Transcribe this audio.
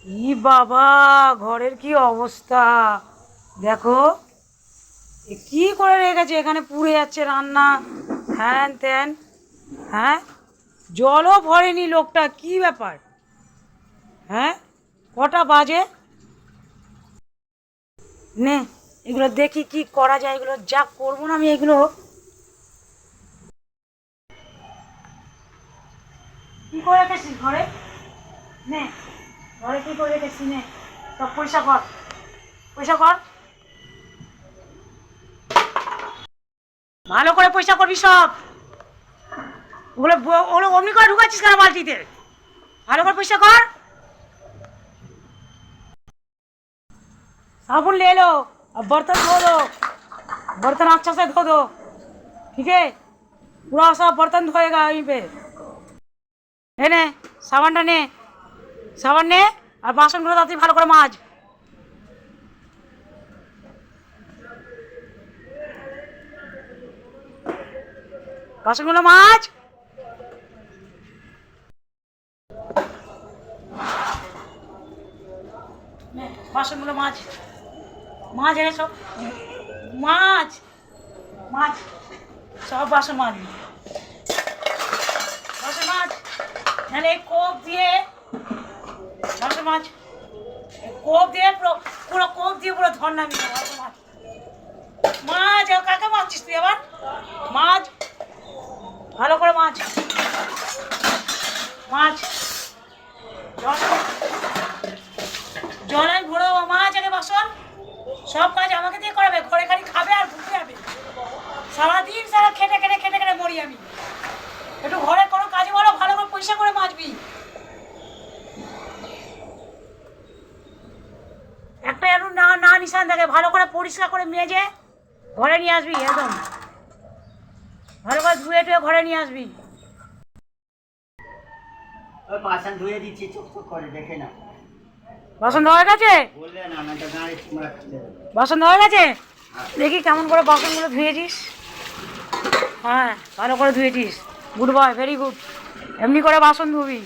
ই বাবা, ঘরের কি অবস্থা দেখো। কি করে রেখেছে, এখানে পুড়ে যাচ্ছে রান্না, হ্যান ত্যান। হ্যাঁ, জলও ভরেনি লোকটা, কি ব্যাপার? হ্যাঁ, কটা বাজে? নে, এগুলো দেখি কি করা যায়, এগুলো যা করবো না আমি এগুলো। কি করে রেখেছিস ঘরে? নে, ঘরে কি করে রেখেছিস, নে সব পয়সা কর, পয়সা কর, ভালো করে পয়সা করবি সব। ওগুলো ওগুলো অমনি করে ঢুকাচ্ছিস কেন বালতিতে? ভালো করে পয়সা কর। साबुन ले लो, अब बर्तन धो दो, बर्तन अच्छा से धो दो, ठीक है? पूरा सब बर्तन धोएगा वहीं पे। ने साबुनটা নে, সাবান নে, আর বাসনগুলো তাড়াতাড়ি ভালো করে মাজ। বাসনগুলো মাজ। নে, বাসনগুলো মাজ, মাজ এনে সব মাজ, মাজ সব বাসন মাজ, বাসন মাজ। নাহলে এই কোপ দিয়ে বাসন মাজ, কোপ দিয়ে পুরো পুরো কোপ দিয়ে পুরো ধর নামিয়ে দেবো। বাসন মাজ, মাজ। কাকে মারছিস তুই আবার? মাছ, ভালো করে মাছ, মাছ। জল জল আমি ভরে দেবো, মাছ আগে বাসন। সব কাজ আমাকে দিয়ে করাবে, ঘরে খালি খাবে আর ঘুরে যাবে। সারাদিন সারা খেটে খেটে খেটে খেটে মরি আমি। একটু ঘরে কোনো কাজে বলো, ভালো করে পয়সা করে মাজবি। একটা একটু না না নিশান থাকে, ভালো করে পরিষ্কার করে মেজে ঘরে নিয়ে আসবি, একদম ভালো করে ধুয়ে টুয়ে ঘরে নিয়ে আসবি। ওই বাসন ধুয়ে দিচ্ছি, চোখ চোখ করে দেখে না। বাসন ধোয়া গেছে? বললে না, আমি তো গাড়ি তোমরা খেতে হবে। বাসন ধোয়া গেছে? দেখি কেমন করে বাসনগুলো ধুয়েছিস। হ্যাঁ, ভালো করে ধুয়েছিস, গুড বয়, ভেরি গুড। এমনি করে বাসন ধুবি।